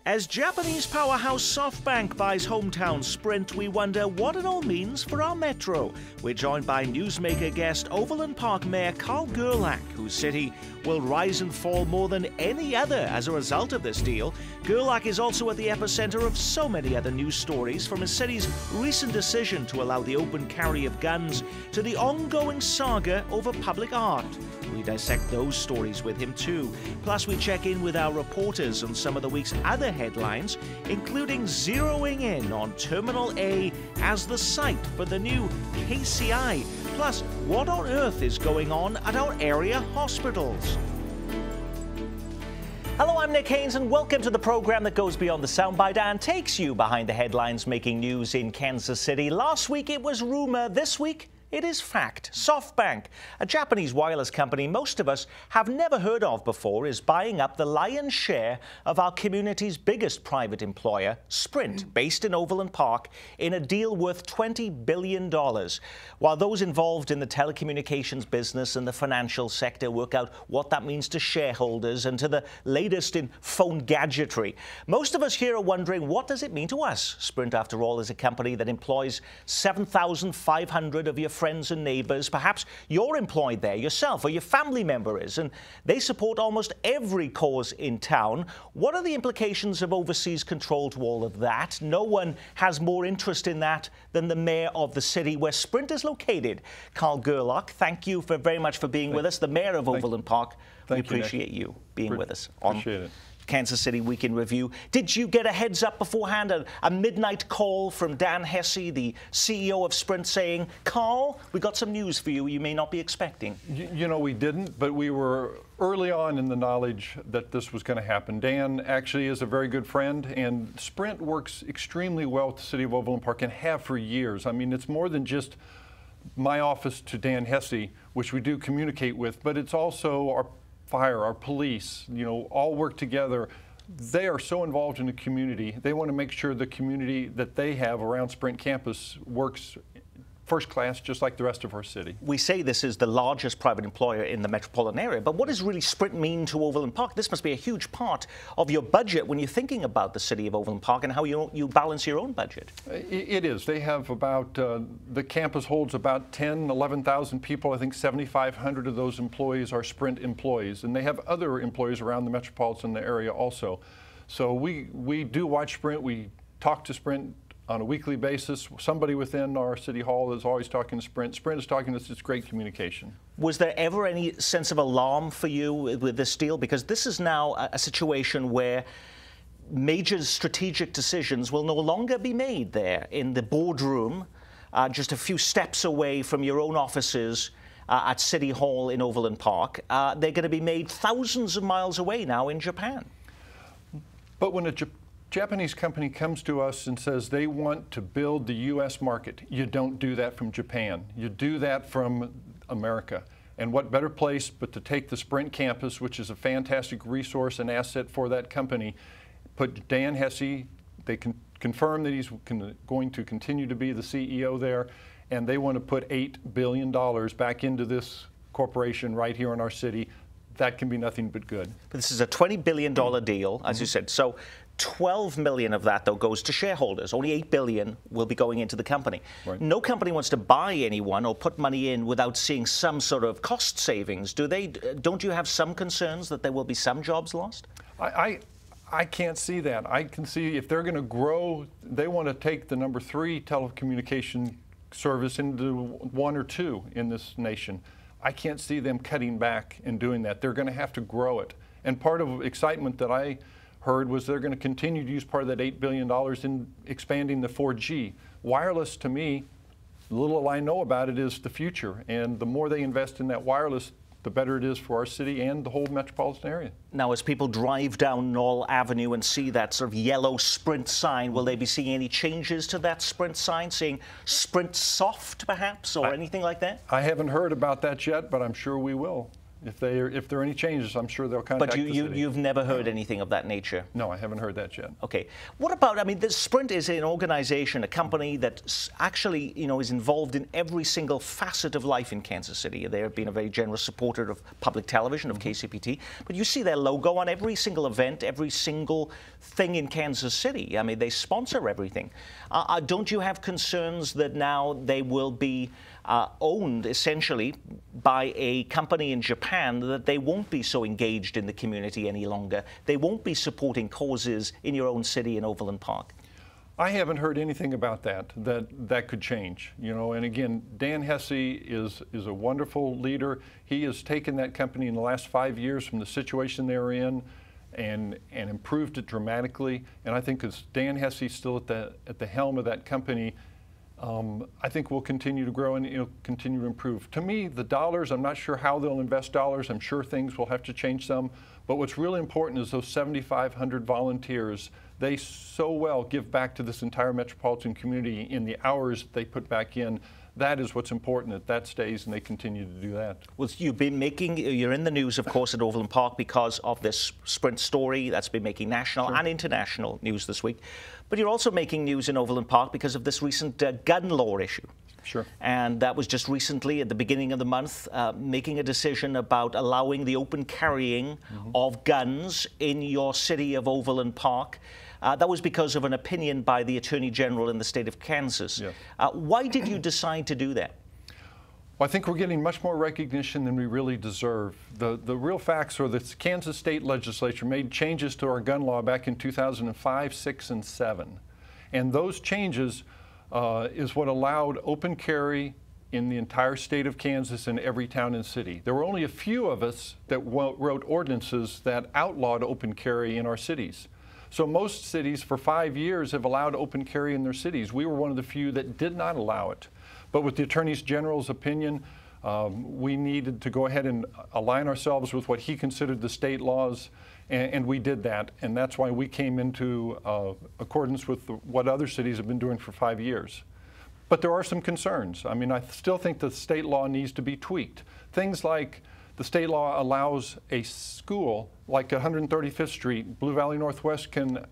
As Japanese powerhouse SoftBank buys hometown Sprint, we wonder what it all means for our metro. We're joined by newsmaker guest Overland Park Mayor Carl Gerlach, whose city will rise and fall more than any other as a result of this deal. Gerlach is also at the epicenter of so many other news stories, from his city's recent decision to allow the open carry of guns to the ongoing saga over public art. We dissect those stories with him too. Plus, we check in with our reporters on some of the week's other headlines, including zeroing in on Terminal A as the site for the new KCI. Plus, what on earth is going on at our area hospitals? Hello, I'm Nick Haynes, and welcome to the program that goes beyond the soundbite and takes you behind the headlines making news in Kansas City. Last week it was rumor. This week it is fact. SoftBank, a Japanese wireless company most of us have never heard of before, is buying up the lion's share of our community's biggest private employer, Sprint, based in Overland Park, in a deal worth $20 billion. While those involved in the telecommunications business and the financial sector work out what that means to shareholders and to the latest in phone gadgetry, most of us here are wondering, what does it mean to us? Sprint, after all, is a company that employs 7,500 of your friends and neighbors. Perhaps you're employed there yourself, or your family member is, and they support almost every cause in town. What are the implications of overseas control to all of that? No one has more interest in that than the mayor of the city where Sprint is located. Carl Gerlach, thank you very much for being with us, the mayor of Overland Park. We appreciate you being with us on Kansas City Week in Review. Did you get a heads up beforehand, a midnight call from Dan Hesse, the CEO of Sprint, saying, Carl, we got some news for you may not be expecting? You know, we didn't, but we were early on in the knowledge that this was going to happen. Dan actually is a very good friend, and Sprint works extremely well with the city of Overland Park and have for years. I mean, it's more than just my office to Dan Hesse, which we do communicate with, but it's also our fire, our police, you know, all work together. They are so involved in the community. They want to make sure the community that they have around Sprint campus works first class, just like the rest of our city. We say this is the largest private employer in the metropolitan area, but what does really Sprint mean to Overland Park? This must be a huge part of your budget when you're thinking about the city of Overland Park and how you balance your own budget. It is. They have about, the campus holds about 11,000 people. I think 7,500 of those employees are Sprint employees, and they have other employees around the metropolitan area also. So we do watch Sprint. We talk to Sprint on a weekly basis. Somebody within our city hall is always talking to Sprint. Sprint is talking to us. It's great communication. Was there ever any sense of alarm for you with this deal? Because this is now a situation where major strategic decisions will no longer be made there in the boardroom, just a few steps away from your own offices at City Hall in Overland Park. They're going to be made thousands of miles away now in Japan. But when a Japanese company comes to us and says they want to build the U.S. market, you don't do that from Japan. You do that from America. And what better place but to take the Sprint campus, which is a fantastic resource and asset for that company, put Dan Hesse, they can confirm that he's going to continue to be the CEO there, and they want to put $8 billion back into this corporation right here in our city. That can be nothing but good. But this is a $20 billion deal, as you said. So 12 million of that, though, goes to shareholders. Only 8 billion will be going into the company. Right. No company wants to buy anyone or put money in without seeing some sort of cost savings. Don't you have some concerns that there will be some jobs lost? I can't see that. I can see if they're going to grow, they want to take the number 3 telecommunication service into 1 or 2 in this nation. I can't see them cutting back and doing that. They're going to have to grow it. And part of excitement that I heard was they're going to continue to use part of that $8 billion in expanding the 4G. Wireless, to me, the little I know about it, is the future. And the more they invest in that wireless, the better it is for our city and the whole metropolitan area. Now, as people drive down Knoll Avenue and see that sort of yellow Sprint sign, will they be seeing any changes to that Sprint sign, seeing Sprint Soft, perhaps, or anything like that? I haven't heard about that yet, but I'm sure we will. If there are any changes, I'm sure they'll contact But the city. you've never heard anything of that nature? No, I haven't heard that yet. Okay. What about, I mean, the Sprint is an organization, a company that actually, is involved in every single facet of life in Kansas City. They have been a very generous supporter of public television, of KCPT. But you see their logo on every single event, every single thing in Kansas City. I mean, they sponsor everything. Don't you have concerns that now they will be owned essentially by a company in Japan, that they won't be so engaged in the community any longer? They won't be supporting causes in your own city in Overland Park? I haven't heard anything about that could change. And again, Dan Hesse is a wonderful leader. He has taken that company in the last 5 years from the situation they were in and improved it dramatically. And I think as Dan Hesse still at the helm of that company, I think we'll continue to grow and continue to improve. To me, the dollars, I'm not sure how they'll invest dollars. I'm sure things will have to change some. But what's really important is those 7,500 volunteers. They so well give back to this entire metropolitan community in the hours they put back in. That is what's important, that stays, and they continue to do that. Well, you're in the news, of course, at Overland Park because of this Sprint story that's been making national and international news this week. But you're also making news in Overland Park because of this recent gun law issue. Sure. And that was just recently, at the beginning of the month, making a decision about allowing the open carrying of guns in your city of Overland Park. That was because of an opinion by the Attorney General in the state of Kansas. Yes. Why did you decide to do that? Well, I think we're getting much more recognition than we really deserve. The real facts are that the Kansas State Legislature made changes to our gun law back in 2005, 6, and 7. And those changes is what allowed open carry in the entire state of Kansas in every town and city. There were only a few of us that wrote ordinances that outlawed open carry in our cities. So most cities for 5 years have allowed open carry in their cities. We were one of the few that did not allow it. But with the Attorney General's opinion, we needed to go ahead and align ourselves with what he considered the state laws, and we did that. And that's why we came into accordance with what other cities have been doing for 5 years. But there are some concerns. I mean, I still think the state law needs to be tweaked. Things like the state law allows a school like 135th Street, Blue Valley Northwest can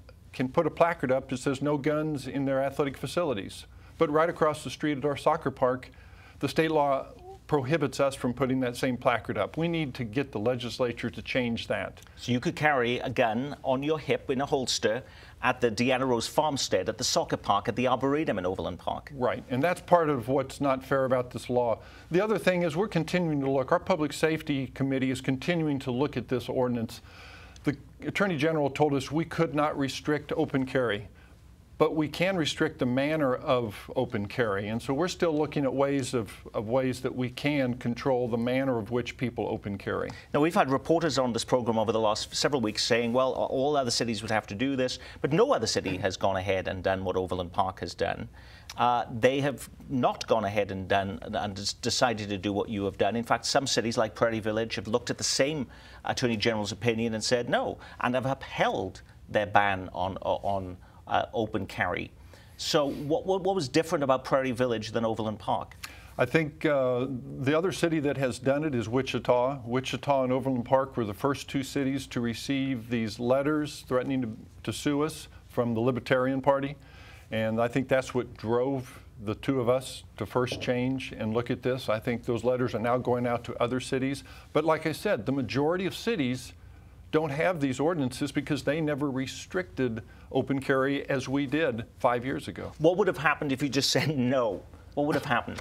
put a placard up that says no guns in their athletic facilities. But right across the street at our soccer park, the state law prohibits us from putting that same placard up. We need to get the legislature to change that. So you could carry a gun on your hip in a holster at the Deanna Rose Farmstead, at the soccer park, at the Arboretum in Overland Park. Right, and that's part of what's not fair about this law. The other thing is we're continuing to look, our Public Safety Committee is continuing to look at this ordinance. The Attorney General told us we could not restrict open carry, but we can restrict the manner of open carry. And so we're still looking at ways that we can control the manner of which people open carry. Now, we've had reporters on this program over the last several weeks saying, well, all other cities would have to do this, but no other city has gone ahead and done what Overland Park has done. They have not gone ahead and decided to do what you have done. In fact, some cities like Prairie Village have looked at the same Attorney General's opinion and said no, and have upheld their ban on open carry. So what was different about Prairie Village than Overland Park? I think the other city that has done it is Wichita. Wichita and Overland Park were the first two cities to receive these letters threatening to sue us from the Libertarian Party. And I think that's what drove the two of us to first change and look at this. I think those letters are now going out to other cities. But like I said, the majority of cities don't have these ordinances because they never restricted open carry as we did 5 years ago. What would have happened if you just said no? What would have happened?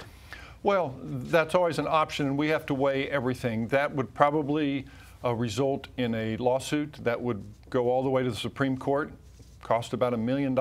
Well, that's always an option, and we have to weigh everything. That would probably result in a lawsuit that would go all the way to the Supreme Court, cost about $1 million.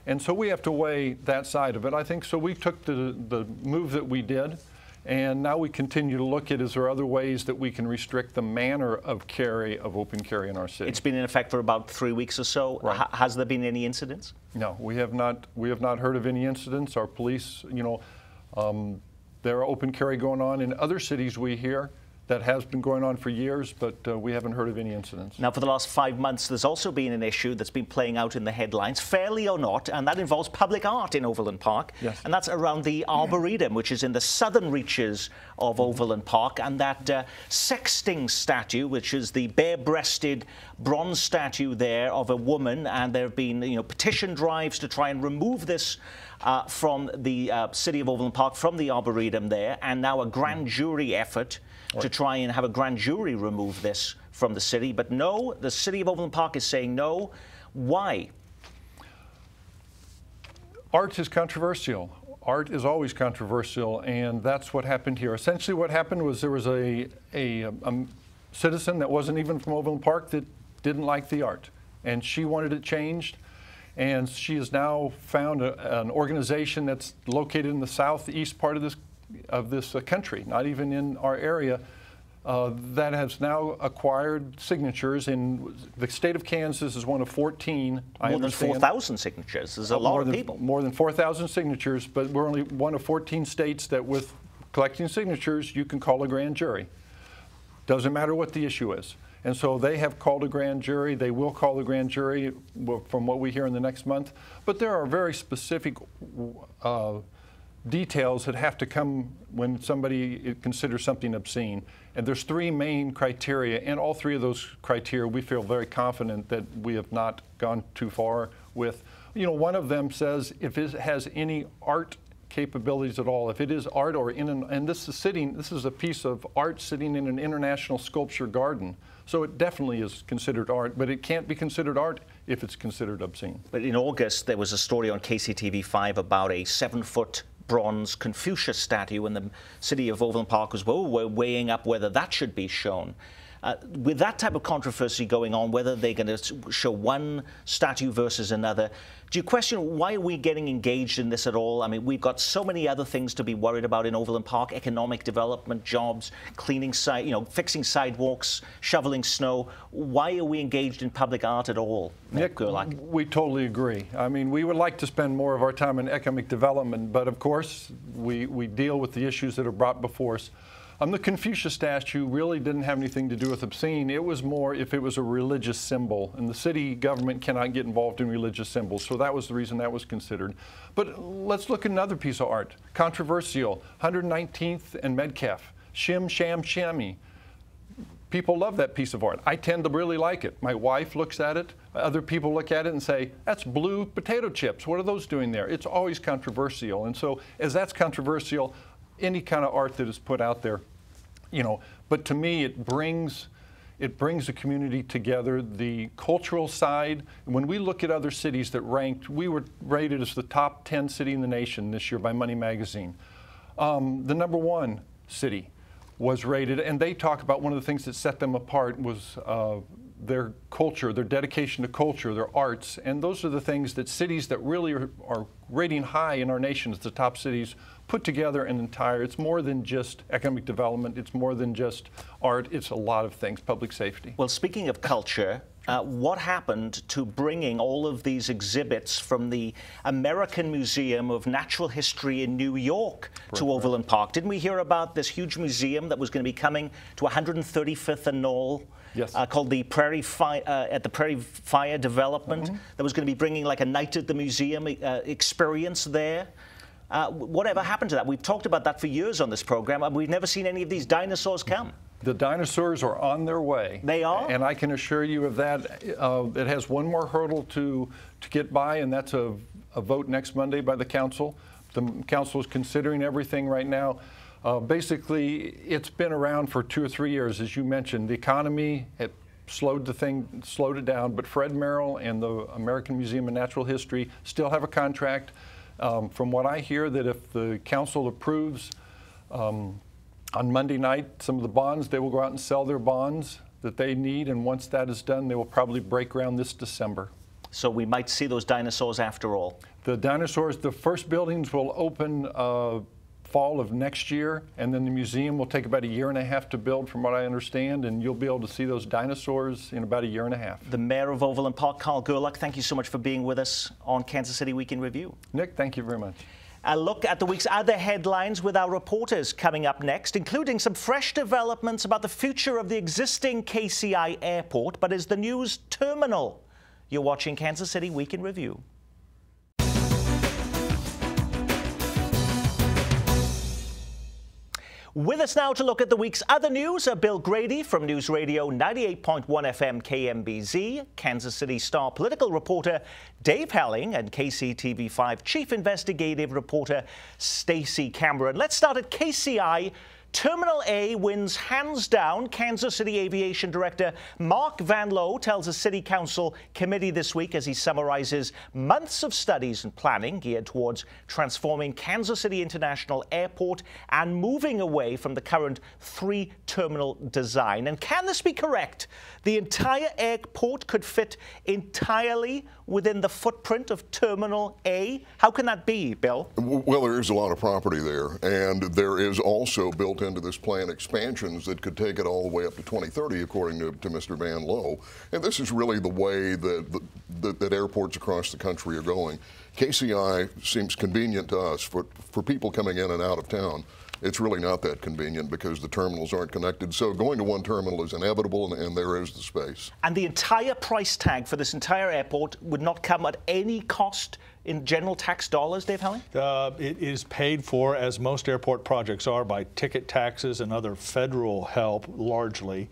And so we have to weigh that side of it. I think so we took the move that we did, and now we continue to look at is there other ways that we can restrict the manner of carry of open carry in our city. It's been in effect for about 3 weeks or so. Right. Has there been any incidents? No, we have not heard of any incidents. Our police, there are open carry going on in other cities we hear. that has been going on for years, but we haven't heard of any incidents. Now, for the last 5 months, there's also been an issue that's been playing out in the headlines, fairly or not, and that involves public art in Overland Park. Yes. And that's around the Arboretum, which is in the southern reaches of Overland Park, and that sexting statue, which is the bare-breasted bronze statue there of a woman, and there have been petition drives to try and remove this from the city of Overland Park, from the Arboretum there, and now a grand jury effort to try and have a grand jury remove this from the city. But no, the city of Overland Park is saying no. Why? Art is controversial. Art is always controversial, and that's what happened here. Essentially what happened was there was a citizen that wasn't even from Overland Park that didn't like the art, and she wanted it changed. And she has now found an organization that's located in the southeast part of this country, not even in our area, that has now acquired signatures. In the state of Kansas is one of 14. More than 4,000 signatures. There's a lot of people. More than 4,000 signatures, but we're only one of 14 states that with collecting signatures, you can call a grand jury. Doesn't matter what the issue is. And so they have called a grand jury. They will call the grand jury from what we hear in the next month. But there are very specific details that have to come when somebody considers something obscene. And there's 3 main criteria, and all 3 of those criteria we feel very confident that we have not gone too far with. One of them says if it has any art capabilities at all, if it is art or and this is a piece of art sitting in an international sculpture garden. So it definitely is considered art, but it can't be considered art if it's considered obscene. But in August, there was a story on KCTV5 about a 7-foot bronze Confucius statue, and the city of Overland Park was weighing up whether that should be shown. With that type of controversy going on, whether they're going to show one statue versus another, do you question why are we getting engaged in this at all? I mean, we've got so many other things to be worried about in Overland Park: economic development, jobs, cleaning fixing sidewalks, shoveling snow. Why are we engaged in public art at all, Nick Gerlach? We totally agree. I mean, we would like to spend more of our time in economic development, but of course, we deal with the issues that are brought before us. The Confucius statue really didn't have anything to do with obscene. It was more if it was a religious symbol, and the city government cannot get involved in religious symbols, so that was the reason that was considered. But let's look at another piece of art. Controversial, 119th and Metcalf, Shim Sham Shammy. People love that piece of art. I tend to really like it. My wife looks at it. Other people look at it and say, that's blue potato chips. What are those doing there? It's always controversial. And so as that's controversial, any kind of art that is put out there, but to me it brings the community together. The cultural side, when we look at other cities that ranked, we were rated as the top 10 city in the nation this year by Money Magazine. The #1 city was rated, and they talk about one of the things that set them apart was their culture, their dedication to culture, their arts, and those are the things that cities that really are rating high in our nation as the top cities put together an entire, it's more than just economic development, it's more than just art, it's a lot of things, public safety. Well, speaking of culture, what happened to bringing all of these exhibits from the American Museum of Natural History in New York to Overland Park? Didn't we hear about this huge museum that was going to be coming to 135th and Knoll? Yes. Called the Prairie Fire Development, that was going to be bringing like a night at the museum experience there. Whatever happened to that? We've talked about that for years on this program, and we've never seen any of these dinosaurs come. The dinosaurs are on their way. They are? And I can assure you of that. It has one more hurdle to get by, and that's a vote next Monday by the council. The council is considering everything right now. Basically, it's been around for 2 or 3 years, as you mentioned. The economy, it slowed it down, but Fred Merrill and the American Museum of Natural History still have a contract. From what I hear, that if the council approves on Monday night some of the bonds, they will go out and sell their bonds that they need, and once that is done, they will probably break ground this December. So we might see those dinosaurs after all. The dinosaurs, the first buildings will open fall of next year, and then the museum will take about 1.5 years to build, from what I understand, and you'll be able to see those dinosaurs in about 1.5 years. The Mayor of Overland Park, Carl Gerlach, thank you so much for being with us on Kansas City Week in Review. Nick, thank you very much. A look at the week's other headlines with our reporters coming up next, including some fresh developments about the future of the existing KCI airport, but is the news terminal? You're watching Kansas City Week in Review. With us now to look at the week's other news are Bill Grady from News Radio 98.1 FM KMBZ, Kansas City Star political reporter Dave Helling, and KCTV5 chief investigative reporter Stacey Cameron. Let's start at KCI. Terminal A wins hands down. Kansas City Aviation Director Mark Van Loo tells a City Council committee this week as he summarizes months of studies and planning geared towards transforming Kansas City International Airport and moving away from the current three-terminal design. And can this be correct? The entire airport could fit entirely within the footprint of Terminal A? How can that be, Bill? Well, there is a lot of property there, and there is also built into this plan expansions that could take it all the way up to 2030, according to Mr. Van Loo. And this is really the way that airports across the country are going. KCI seems convenient to us. For people coming in and out of town, it's really not that convenient because the terminals aren't connected. So going to one terminal is inevitable, and there is the space. And the entire price tag for this entire airport would not come at any cost in general tax dollars, Dave Helling? It is paid for, as most airport projects are, by ticket taxes and other federal help, largely.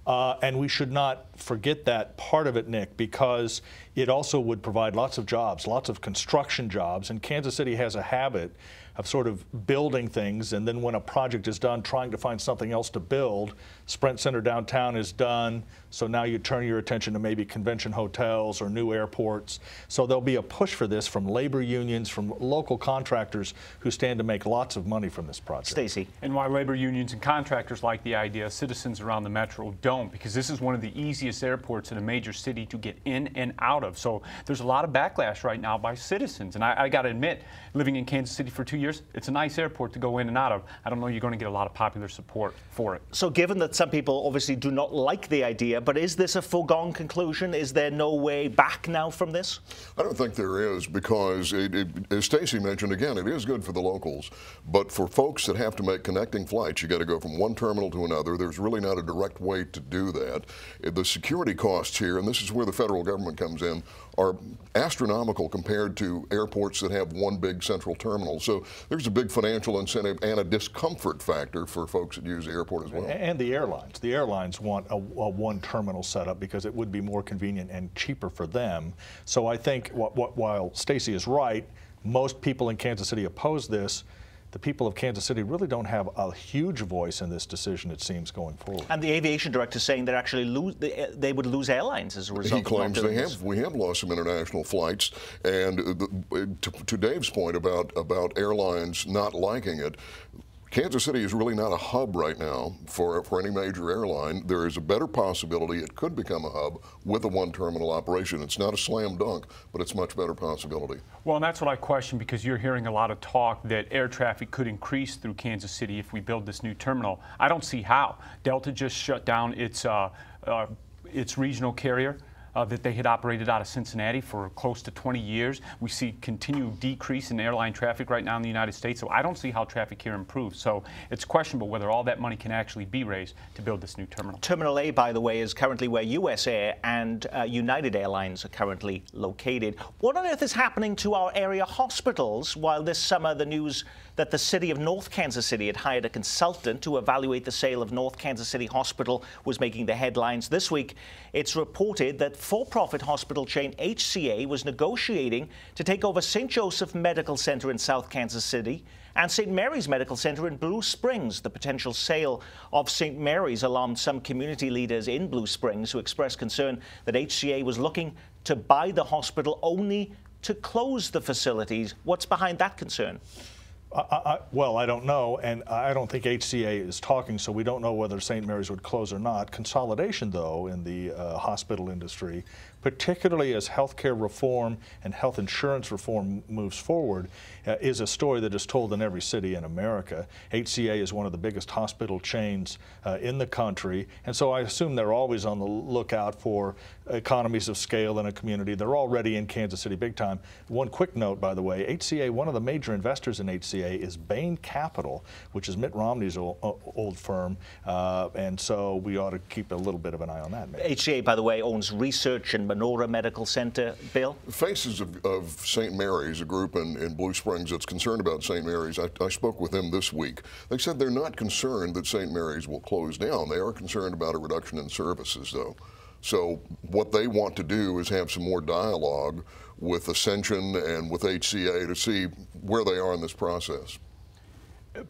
And we should not forget that part of it, Nick, because it also would provide lots of jobs, lots of construction jobs. And Kansas City has a habit of sort of building things, and then when a project is done, trying to find something else to build. Sprint Center downtown is done, so now you turn your attention to maybe convention hotels or new airports. So there'll be a push for this from labor unions, from local contractors who stand to make lots of money from this project. Stacey. And why labor unions and contractors like the idea, citizens around the metro don't, because this is one of the easiest airports in a major city to get in and out of. So there's a lot of backlash right now by citizens. And I got to admit, living in Kansas City for 2 years, it's a nice airport to go in and out of. I don't know you're going to get a lot of popular support for it. So given that some people obviously do not like the idea, but is this a foregone conclusion? Is there no way back now from this? I don't think there is, because as Stacey mentioned, again, it is good for the locals. But for folks that have to make connecting flights, you got to go from one terminal to another. There's really not a direct way to do that. The security costs here, and this is where the federal government comes in, are astronomical compared to airports that have one big central terminal. So there's a big financial incentive and a discomfort factor for folks that use the airport as well. And the airlines. The airlines want a one terminal setup because it would be more convenient and cheaper for them. So I think while Stacey is right, most people in Kansas City oppose this. The people of Kansas City really don't have a huge voice in this decision, it seems, going forward. And the aviation director is saying they would lose airlines as a result. He claims we have lost some international flights. And to Dave's point about airlines not liking it, Kansas City is really not a hub right now for any major airline. There is a better possibility it could become a hub with a one-terminal operation. It's not a slam dunk, but it's a much better possibility. Well, and that's what I question, because you're hearing a lot of talk that air traffic could increase through Kansas City if we build this new terminal. I don't see how. Delta just shut down its regional carrier that they had operated out of Cincinnati for close to 20 years. We see continued decrease in airline traffic right now in the United States, so I don't see how traffic here improves. So it's questionable whether all that money can actually be raised to build this new terminal. Terminal A, by the way, is currently where US Air and United Airlines are currently located. What on earth is happening to our area hospitals? While this summer the news that the city of North Kansas City had hired a consultant to evaluate the sale of North Kansas City Hospital was making the headlines this week, it's reported that for-profit hospital chain HCA was negotiating to take over St. Joseph Medical Center in South Kansas City and St. Mary's Medical Center in Blue Springs. The potential sale of St. Mary's alarmed some community leaders in Blue Springs who expressed concern that HCA was looking to buy the hospital only to close the facilities. What's behind that concern? Well, I don't know, and I don't think HCA is talking, so we don't know whether St. Mary's would close or not. Consolidation, though, in the hospital industry, particularly as healthcare reform and health insurance reform moves forward, is a story that is told in every city in America. HCA is one of the biggest hospital chains in the country, and so I assume they're always on the lookout for economies of scale in a community. They're already in Kansas City big time. One quick note, by the way, HCA, one of the major investors in HCA is Bain Capital, which is Mitt Romney's old firm, and so we ought to keep a little bit of an eye on that. Maybe. HCA, by the way, owns Research and Menorah Medical Center. Bill? Faces of St. Mary's, a group in Blue Springs that's concerned about St. Mary's, I spoke with them this week. They said they're not concerned that St. Mary's will close down. They are concerned about a reduction in services, though. So what they want to do is have some more dialogue with Ascension and with HCA to see where they are in this process.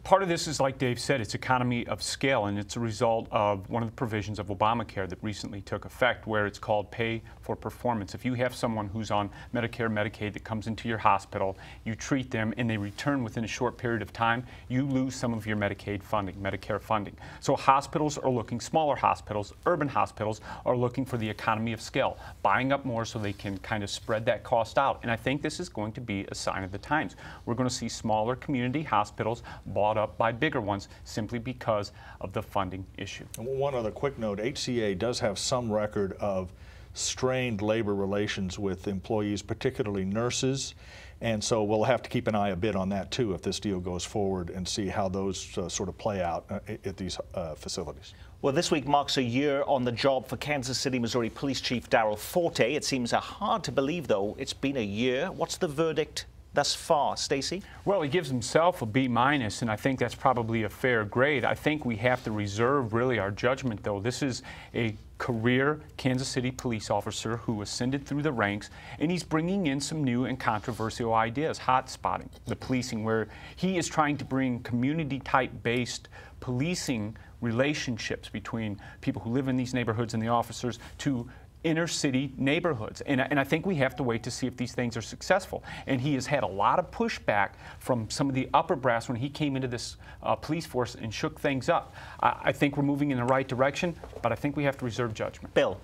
Part of this is, like Dave said, it's economy of scale, and it's a result of one of the provisions of Obamacare that recently took effect, where it's called pay for performance. If you have someone who's on Medicare, Medicaid that comes into your hospital, you treat them, and they return within a short period of time, you lose some of your Medicaid funding, Medicare funding. So hospitals are looking, smaller hospitals, urban hospitals, are looking for the economy of scale, buying up more so they can kind of spread that cost out. And I think this is going to be a sign of the times. We're going to see smaller community hospitals bought up by bigger ones simply because of the funding issue. And one other quick note, HCA does have some record of strained labor relations with employees, particularly nurses, and so we'll have to keep an eye a bit on that too if this deal goes forward and see how those sort of play out at these facilities. Well, this week marks a year on the job for Kansas City, Missouri Police Chief Darrell Forte. It seems hard to believe, though, it's been a year. What's the verdict thus far, Stacey? Well, he gives himself a B-, and I think that's probably a fair grade. I think we have to reserve really our judgment, though. This is a career Kansas City police officer who ascended through the ranks, and he's bringing in some new and controversial ideas, hot spotting the policing, where he is trying to bring community-type based policing relationships between people who live in these neighborhoods and the officers to inner city neighborhoods. And I think we have to wait to see if these things are successful. And he has had a lot of pushback from some of the upper brass when he came into this police force and shook things up. I think we're moving in the right direction, but I think we have to reserve judgment. Bill?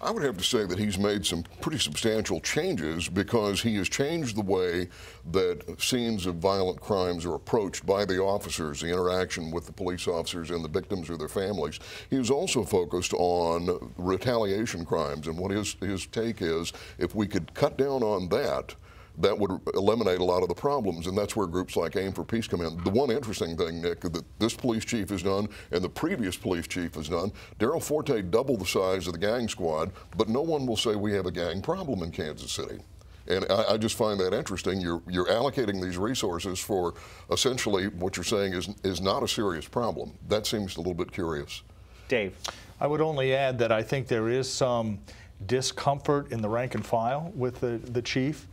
I would have to say that he's made some pretty substantial changes because he has changed the way that scenes of violent crimes are approached by the officers, the interaction with the police officers and the victims or their families. He was also focused on retaliation crimes, and what his take is, if we could cut down on that, that would eliminate a lot of the problems, and that's where groups like Aim for Peace come in. The one interesting thing, Nick, that this police chief has done and the previous police chief has done, Darrell Forte doubled the size of the gang squad, but no one will say we have a gang problem in Kansas City. And I just find that interesting. You're allocating these resources for essentially what you're saying is not a serious problem. That seems a little bit curious. Dave? I would only add that I think there is some discomfort in the rank and file with the chief.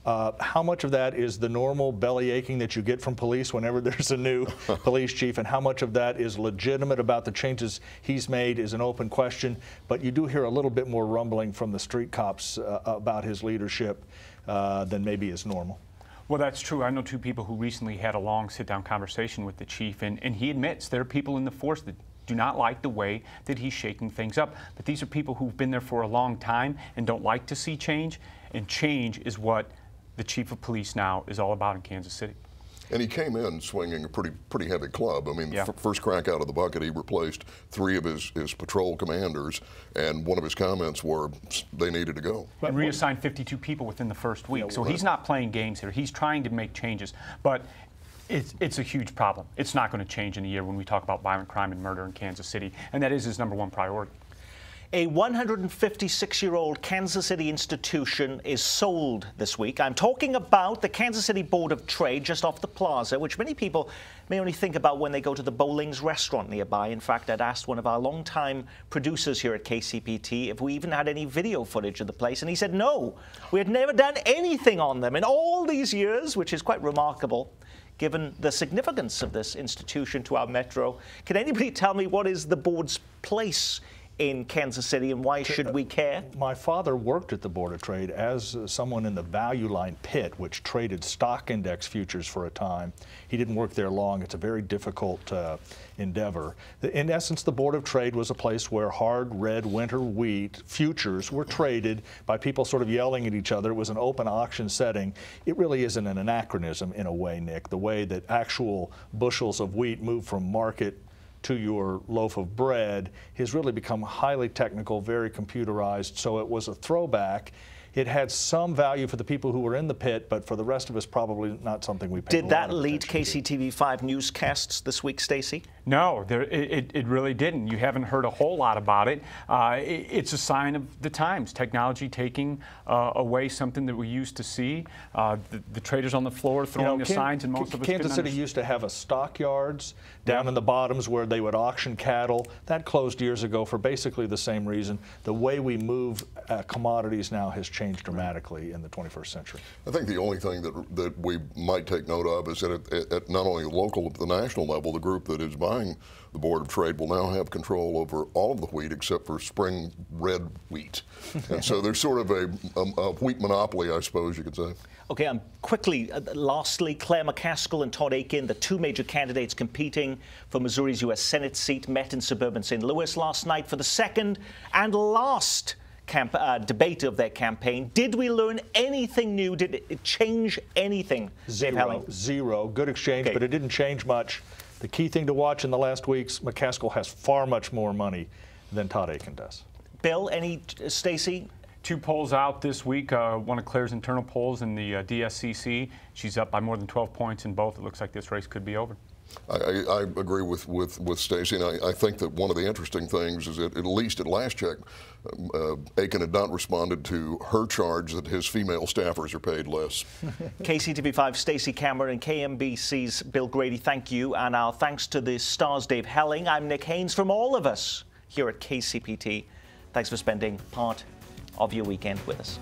How much of that is the normal belly aching that you get from police whenever there's a new police chief, and how much of that is legitimate about the changes he's made is an open question. But you do hear a little bit more rumbling from the street cops about his leadership than maybe is normal. Well, that's true. I know two people who recently had a long sit-down conversation with the chief, and he admits there are people in the force that do not like the way that he's shaking things up. But these are people who've been there for a long time and don't like to see change, and change is what the chief of police now is all about in Kansas City. And he came in swinging a pretty heavy club. I mean, yeah. First crack out of the bucket, he replaced 3 of his patrol commanders, and one of his comments were they needed to go. And reassigned 52 people within the first week. So he's not playing games here. He's trying to make changes. But it's a huge problem. It's not going to change in a year when we talk about violent crime and murder in Kansas City, and that is his #1 priority. A 156-year-old Kansas City institution is sold this week. I'm talking about the Kansas City Board of Trade just off the plaza, which many people may only think about when they go to the Bowlings restaurant nearby. In fact, I'd asked one of our longtime producers here at KCPT if we even had any video footage of the place, and he said no. We had never done anything on them in all these years, which is quite remarkable, given the significance of this institution to our metro. Can anybody tell me what is the board's place in Kansas City, and why should we care? My father worked at the Board of Trade as someone in the Value Line pit, which traded stock index futures for a time. He didn't work there long. It's a very difficult endeavor. In essence, the Board of Trade was a place where hard red winter wheat futures were traded by people sort of yelling at each other. It was an open auction setting. It really isn't an anachronism in a way, Nick, the way that actual bushels of wheat move from market to your loaf of bread has really become highly technical, very computerized, so it was a throwback. It had some value for the people who were in the pit, but for the rest of us, probably not something we paid Did a lot that of lead attention to. KCTV5 newscasts this week, Stacey? No, it really didn't. You haven't heard a whole lot about it. It's a sign of the times. Technology taking away something that we used to see. The traders on the floor throwing the signs, and most of us Kansas City used to have a stockyards down in the bottoms where they would auction cattle. That closed years ago for basically the same reason. The way we move commodities now has changed dramatically in the 21st century. I think the only thing that we might take note of is that at not only the local but the national level, the group that is buying the Board of Trade will now have control over all of the wheat except for spring red wheat. And so there's sort of a wheat monopoly, I suppose you could say. Okay, quickly, lastly, Claire McCaskill and Todd Akin, the two major candidates competing for Missouri's U.S. Senate seat, met in suburban St. Louis last night for the second and last debate of their campaign. Did we learn anything new? Did it change anything? Zero. Good exchange, but it didn't change much. The key thing to watch in the last weeks, McCaskill has far much more money than Todd Akin does. Bill, Stacey? Two polls out this week, one of Claire's internal polls in the DSCC. She's up by more than 12 points in both. It looks like this race could be over. I agree with Stacey, and I think that one of the interesting things is that, at least at last check, Akin had not responded to her charge that his female staffers are paid less. KCTV5 Stacey Cameron and KMBC's Bill Grady, thank you. And our thanks to the stars Dave Helling. I'm Nick Haynes. From all of us here at KCPT, thanks for spending part of your weekend with us.